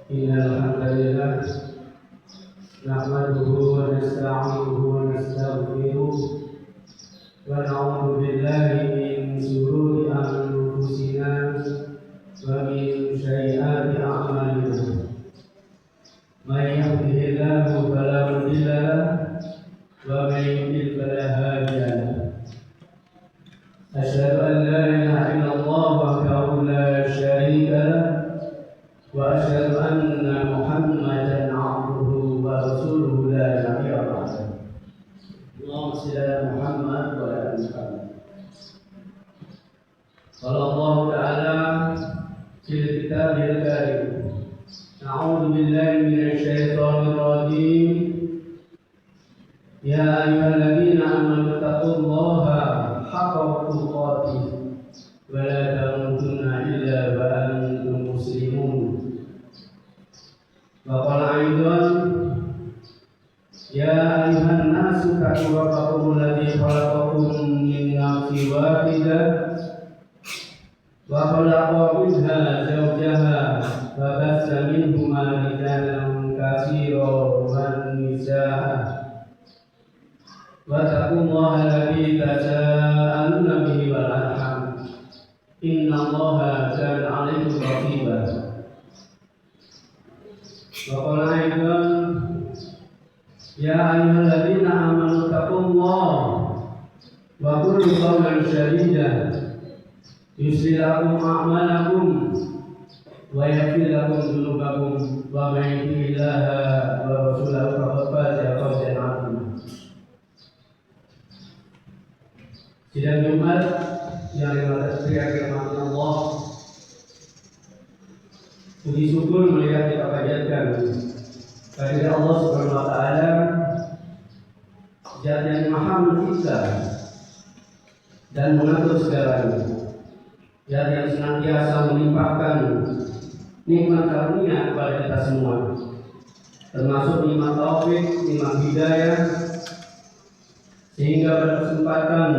Innal hamdalillah nahmaduhu wa nasta'inuhu wa nastaghfiruh wa na'udzu billahi min shururi anfusina wa min sayyiati a'malina. May yahdihillahu fala mudilla lahu wa may yudlil fala hadiya lahu. Asyhadu an la ilaha illallah wahdahu la syarika lahu wa asyhadu anna Muhammadan 'abduhu wa rasuluhu la nabiyya ba'dahu. Allahumma shalli ala Muhammad wa ala ali Muhammad. Qala Allah ta'ala fil kitabil karim. A'udzu billahi minasy syaithanir rajim. Ya ayyuhalladzina amanu taqullaha haqqa tuqatih wa la tamutunna illa wa antum muslimun. Wa qala aidan ya ayyuhan nasu taqu rabbakum alladzi khalaqakum min nafsin wahidah wa khalaqa minha zawjaha wa bassa minhuma rijalan katsiran wan nisaa wa taqullaha alladzi tasaaluna bihi wal arham innallaha kana 'alaykum raqiba. Wa qala aidan ya ayyuhalladzina amanu taqullaha wa qulu qawlan sadida yuslih lakum a'malakum wa yaghfir lakum dhunubakum wa may yuti'illaha wa rasulahu faqad faza fawzan 'azima. Sidang Jumat yang dirahmati Allah, puji syukur melihat kita panjatkan kehadirat Allah Subhanahu wa taala, Zat yang Maha Mencipta dan mengatur segalanya, Zat yang senantiasa melimpahkan nikmat karunia kepada kita semua, termasuk nikmat taufik, nikmat hidayah, sehingga pada kesempatan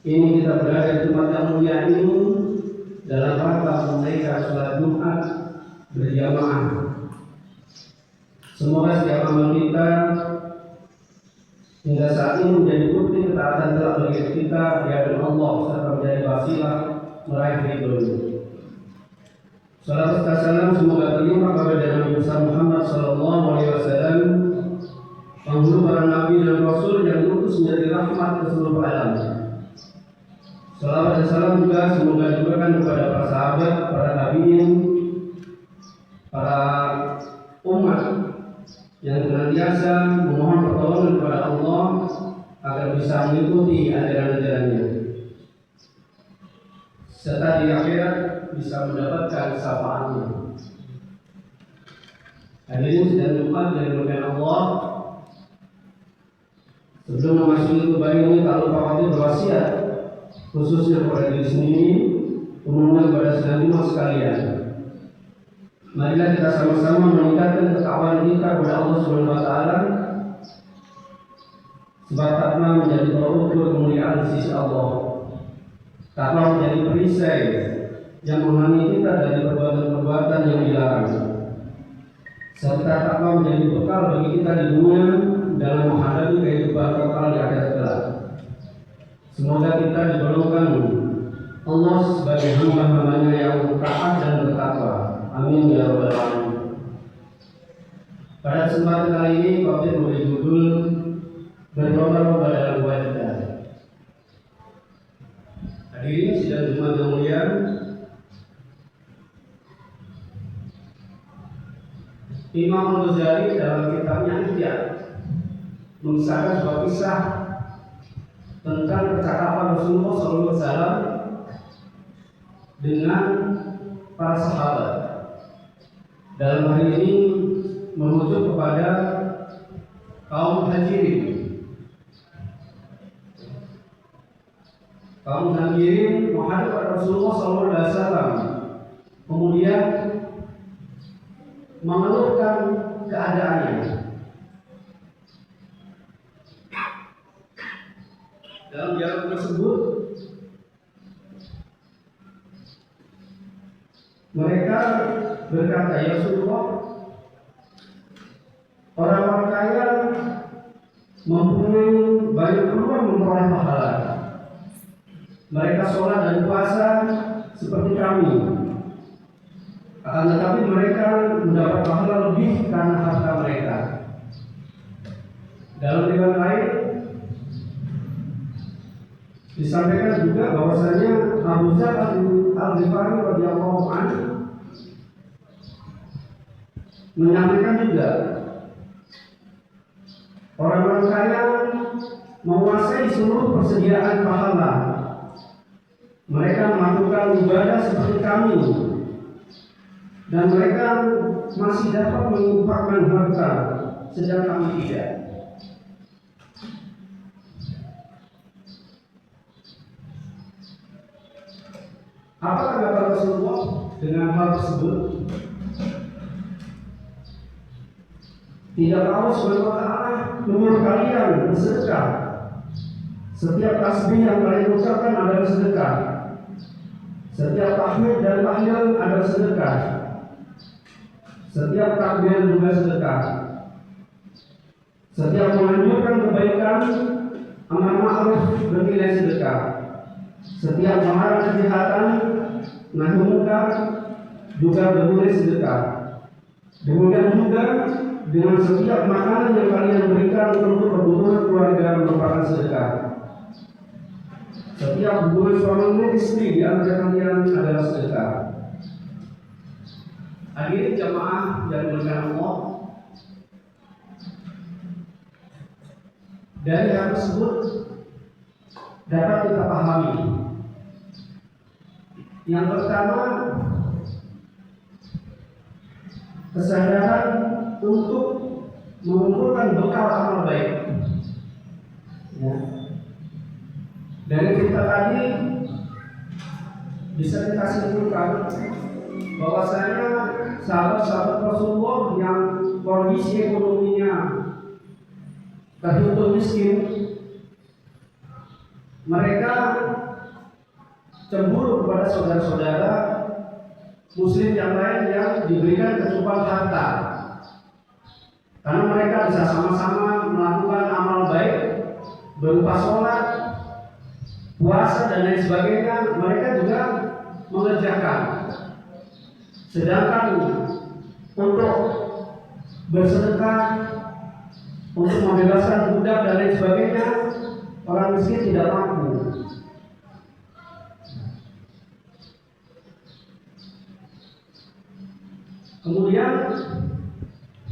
ini kita berada di tempat yang mulia ini dalam rangka menunaikan salat Jumat berjamaah. Semoga setiap amal kita hingga saat ini menjadi bukti ketaatan telah bagi kita di hadapan Allah serta menjadi wasilah meraih ridhonya. Salam serta salam semoga terlimpah kepada Nabi Muhammad sallallahu alaihi wasallam, penghulu para nabi dan rasul yang diutus menjadi rahmat ke seluruh alam. Salawat dan salam juga semoga diberikan kepada para sahabat, para tabi'in, para umat yang senantiasa memohon pertolongan kepada Allah agar bisa mengikuti ajaran-ajarannya, serta di akhirat bisa mendapatkan syafaatnya. Hadirin sidang Jumat yang dimuliakan Allah, sebelum memasuki khutbah ini tak lupa kami berwasiat khususnya kepada diri sendiri, umumnya kepada sedang Jumat sekalian. Marilah kita sama-sama meningkatkan ketakwaan kita kepada Allah Subhanahu wa taala, sebab takwa menjadi tolak ukur kemuliaan di sisi Allah. Takwa menjadi perisai yang menghalangi kita dari perbuatan-perbuatan yang dilarang, serta takwa menjadi bekal bagi kita di dunia dalam menghadapi kehidupan kekal di akhirat kelak. Semoga kita digolongkan Allah sebagai hamba-hambanya yang taat dan bertakwa. Amin ya rabbal alamin. Pada kesempatan kali ini Covid memberi judul berdoa dalam wajah. Hadirin sidang Jumat yang mulia, Imam Al-Ghazali dalam kitabnya Ihya mengisahkan sebuah kisah tentang percakapan Rasulullah SAW dengan para sahabat. Dalam hari ini merujuk kepada kaum Muhajirin. Kaum Muhajirin menghadap kepada Rasulullah SAW, kemudian mengeluhkan keadaannya. Dalam dialog tersebut mereka berkata, "Ya Rasulullah, orang-orang kaya mempunyai banyak peluang memperoleh pahala. Mereka sholat dan puasa seperti kami, akan tetapi mereka mendapat pahala lebih karena harta mereka." Dalam riwayat lain disampaikan juga bahwasanya Abu Dzar Al-Ghifari radhiyallahu anhu menyampaikan juga orang-orang kaya menguasai seluruh persediaan pahala. Mereka melakukan ibadah seperti kami, dan mereka masih dapat menginfakkan harta, sedang kami tidak. Apa tanggapan Rasulullah dengan hal tersebut? Tidak Allah Subhanahu wa Ta'ala menyuruh kalian bersedekah. Setiap tasbih yang kalian ucapkan adalah sedekah. Setiap tahmid dan tahlil adalah sedekah. Setiap takbir juga sedekah. Setiap menganjurkan kebaikan, amar ma'ruf bernilai sedekah. Setiap melarang kejahatan, nahi munkar juga bernilai sedekah. Demikian juga dengan setiap makanan yang kalian berikan untuk kebutuhan keluarga merupakan sedekah. Setiap hubungan suami istri di antara kalian adalah sedekah. Hadirin jamaah yang dimuliakan Allah, dari hal tersebut dapat kita pahami. Yang pertama, kesadaran untuk mengumpulkan bekal amal baik. Ya. Dari cerita tadi bisa kita simpulkan bahwasanya sahabat-sahabat Rasulullah yang kondisi ekonominya terhitung miskin, mereka cemburu kepada saudara-saudara Muslim yang lain yang diberikan kecukupan harta, karena mereka bisa sama-sama melakukan amal baik berupa sholat, puasa dan lain sebagainya. Mereka juga mengerjakan, sedangkan untuk bersedekah, untuk membebaskan budak dan lain sebagainya, orang miskin tidak mampu. Kemudian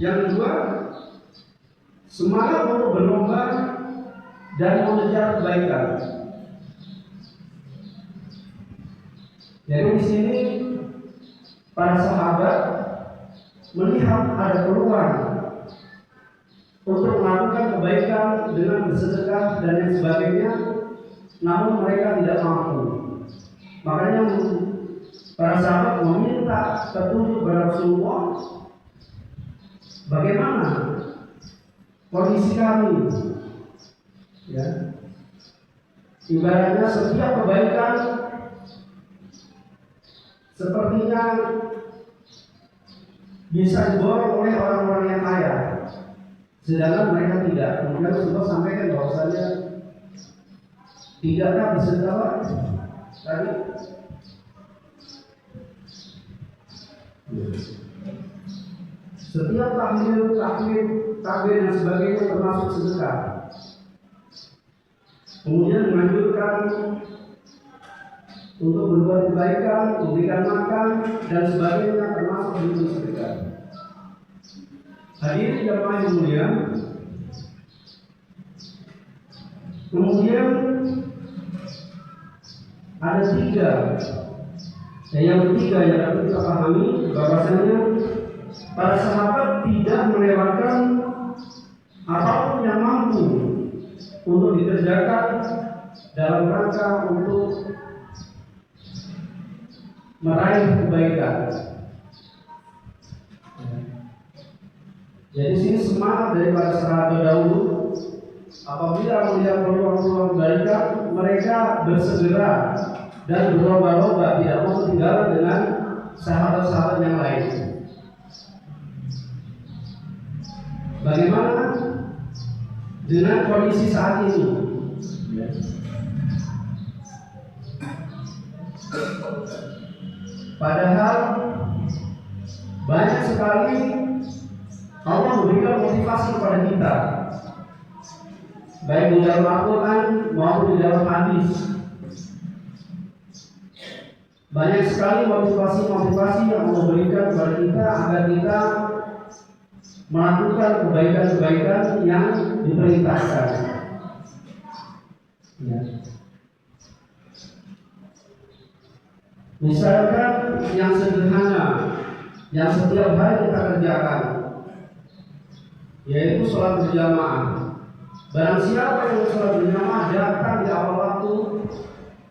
yang kedua, semangat untuk berlomba dan mengejar kebaikan. Jadi di sini para sahabat melihat ada peluang untuk melakukan kebaikan dengan bersedekah dan lain sebagainya, namun mereka tidak mampu. Makanya para sahabat meminta petunjuk kepada Rasulullah, bagaimana kondisi kami? Ya, ibaratnya setiap kebaikan sepertinya bisa diborong oleh orang-orang yang kaya, sedangkan mereka tidak. Kemudian Rasulullah sampaikan bahwasanya tidakkah bersedekah tadi? Setiap tahlil, takbir dan sebagainya termasuk sedekah. Kemudian menganjurkan untuk berbuat kebaikan, memberikan makan dan sebagainya termasuk bentuk sedekah. Hadirin jamaah yang mulia, kemudian ada tiga. Yang ketiga yang dapat kita pahami bahwasanya para sahabat tidak melewatkan apapun yang mampu untuk dikerjakan dalam rangka untuk meraih kebaikan. Jadi sini semangat dari para sahabat dahulu, apabila melihat peluang-peluang kebaikan, mereka bersegera dan berlomba-lomba tidak mau ketinggalan dengan sahabat-sahabat yang lain. Bagaimana dengan kondisi saat ini? Padahal banyak sekali Allah memberikan motivasi kepada kita, baik di dalam Al-Quran maupun di dalam hadis. Banyak sekali motivasi-motivasi yang Allah berikan kepada kita agar kita melakukan kebaikan-kebaikan yang diperintahkan. Ya. Misalkan yang sederhana, yang setiap hari kita kerjakan, yaitu sholat berjamaah. Barang siapa yang sholat berjamaah datang di awal waktu,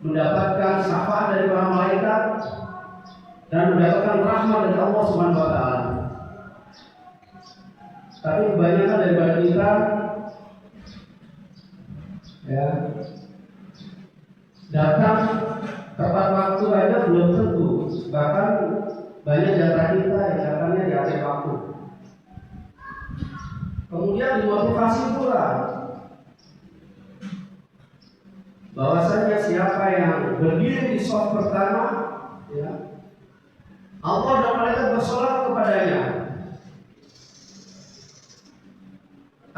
mendapatkan syafaat dari para malaikat dan mendapatkan rahmat dari Allah Subhanahu wa taala. Tapi kebanyakan daripada kita datang tepat waktu aja belum tentu. Bahkan banyak di antara kita yang datangnya di akhir waktu. Kemudian dimotivasi pula bahwasanya siapa yang berdiri di shaf pertama, Allah dan malaikat bersolat kepadanya.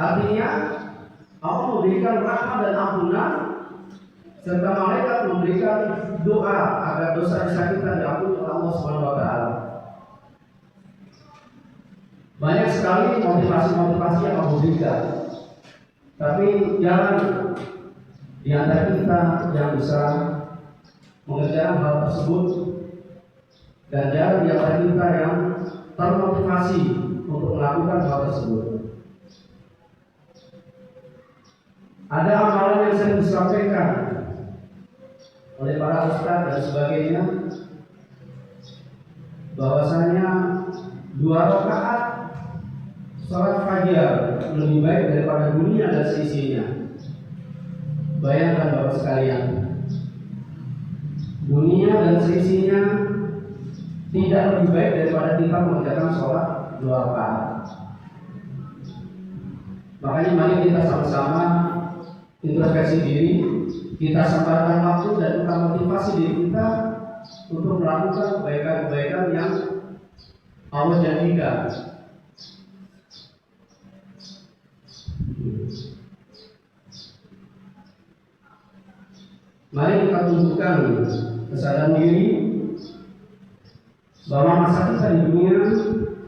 Artinya Allah memberikan rahmat dan ampunan, serta malaikat memberikan doa agar dosa-dosa kita diampuni oleh Allah Subhanahu wa taala. Banyak sekali motivasi-motivasi yang Allah berikan. Tapi jangan di antara kita yang bisa mengerjakan hal tersebut, dan jangan di antara kita yang termotivasi untuk melakukan hal tersebut. Ada amalan yang sering disampaikan oleh para ustaz dan sebagainya, bahwasanya 2 rakaat sholat fajar lebih baik daripada dunia dan seisinya. Bayangkan Bapak sekalian, dunia dan seisinya tidak lebih baik daripada kita mengerjakan sholat 2 rakaat. Makanya mari kita sama-sama introspeksi diri, kita sempatkan waktu dan kita motivasi diri kita untuk melakukan kebaikan-kebaikan yang Allah janjikan. Mari kita tunjukkan kesadaran diri bahwa masa kita di dunia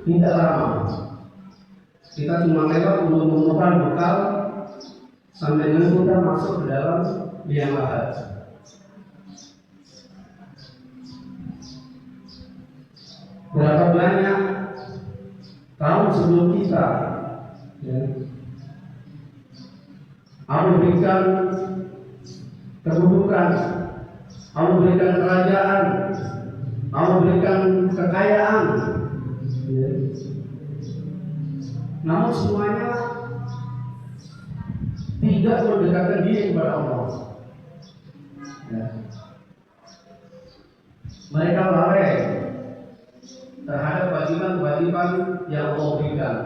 tidak lama. Kita cuma lewat untuk menemukan bekal sampai dengan kita masuk ke dalam liang lahat. Berapa banyak tahun sebelum kita, Allah berikan kedudukan, Allah berikan kerajaan, Allah berikan kekayaan, namun semuanya tidak mendekatkan diri kepada Allah. Mereka lalai terhadap kewajiban-kewajiban yang Allah berikan.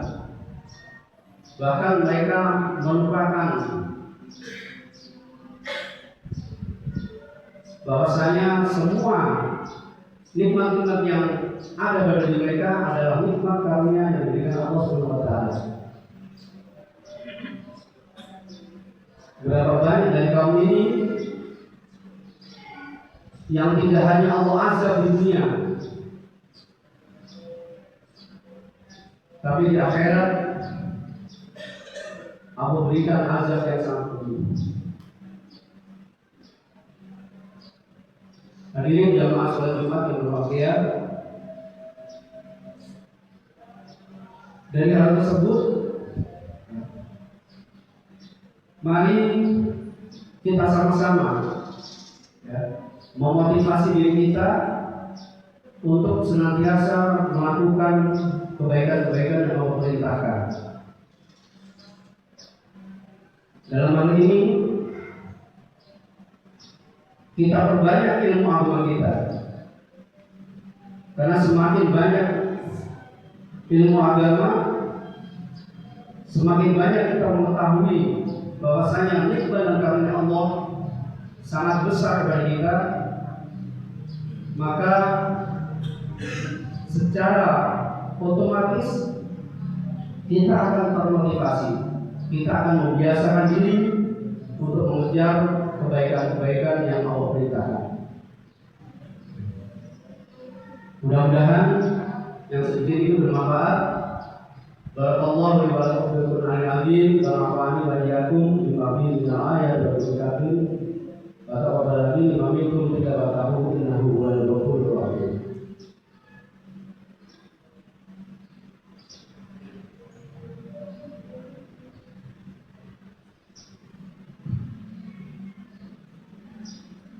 Bahkan mereka melupakan bahwasanya semua nikmat-nikmat yang ada pada diri mereka adalah nikmat karunia yang diberikan Allah Subhanahu wa taala. Berapa banyak dari kaum ini yang tidak hanya Allah azab di dunia, tapi di akhirat Allah berikan azab yang sangat pedih. Hadirin jamaah salat Jumat yang berbahagia, dari hal tersebut mari kita sama-sama memotivasi diri kita untuk senantiasa melakukan kebaikan-kebaikan yang Allah perintahkan. Dalam hal ini kita perbanyak ilmu agama kita, karena semakin banyak ilmu agama, Semakin banyak kita mengetahui bahwasanya nikmat dan karunia Allah sangat besar bagi kita, maka secara otomatis kita akan termotivasi, kita akan membiasakan diri untuk mengejar kebaikan-kebaikan yang Allah perintahkan. Mudah-mudahan yang sedikit itu bermanfaat. Barakallahu li wa lakum fil Qur'anil azim wa nafa'ani wa iyyakum bima fihi min ayati wa bayyinatin wa taqabbal minkum tilawatahu innahu huwal ghafurur rahim.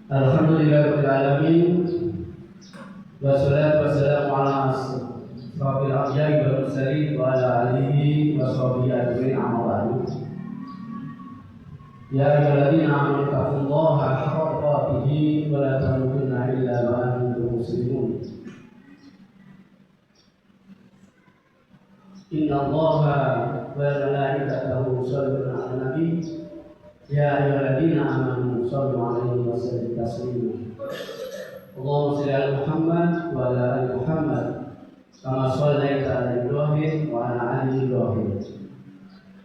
Alhamdulillahirabbil alamin. Wassalatu wassalamu ala asrofil anbiya'i wal mursalin wa ala alihi wa sahbihi ajma'in, amma ba'du. Ya ayyuhalladzina amanu taqullaha haqqa tuqatih wa la tamutunna illa wa antum muslimun. Innallaha wa malaikatahu yusholluna 'alan nabi. Ya ayyuhalladzina amanu shallu 'alaihi wa sallimu taslima. Allahumma shalli ala Muhammad wa ala ali Muhammad kama shallaita ala Ibrahim wa ala ali Ibrahim.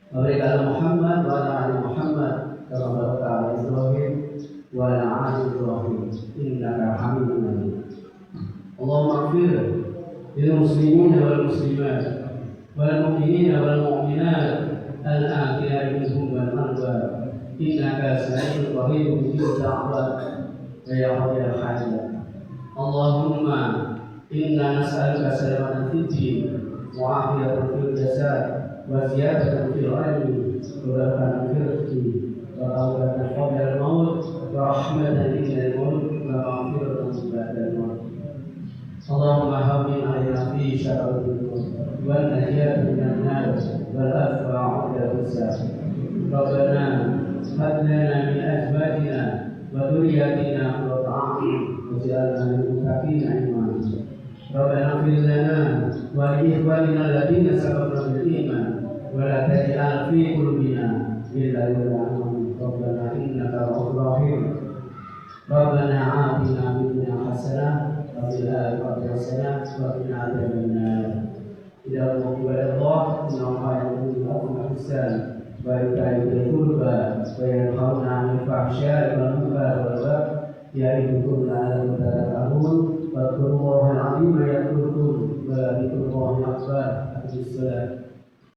Wa barik ala Muhammad wa ala ali Muhammad kama barakta ala Ibrahim wa ala ali Ibrahim innaka Hamidum Majid. Allahumma ighfir lil muslimina wal muslimat wal mu'minina wal mu'minat al-akhirati minhum wal amwat innaka sami'un qaribun mujibud da'wat ya qadir al-hajat. Allahumma inna nas'aluka salamatan fid din wa afiyatan fil jasad wa ziyadatan fil ilmi wa barakatan fil rizqi wa tawbatan qabla al-maut wa rahmatan inda al-maut wa maghfiratan ba'da al-maut. Allahumma hawwin 'alaina fi syarril wa najiyatan minan nar wal afwa 'inda al-hisab. Rabbana hab lana min azwajina wa dhurriyyatina qurrata a'yun waj'alna lil muttaqina imama. Rabbana ighfir lana wa li ikhwanina alladziina sabaquna bil iman wa la taj'al fi qulubina ghillan lil mu'minin. Rabbana innaka ra'ufur rahim. Rabbana aatina fid dunya hasanah wa fil akhirati hasanah wa qina adzabannar. Ila Allah inna Allaha yuhibbu al-ihsan wa yu'ti al-qurba wa yanhauna 'anil fahsya'i wal munkari wal baghi ya'idukum la'allakum tadhakkarun. Wadhkurullaha al-'azima yadhkurkum wa dhikrullahi akbar. Aqimish shalah.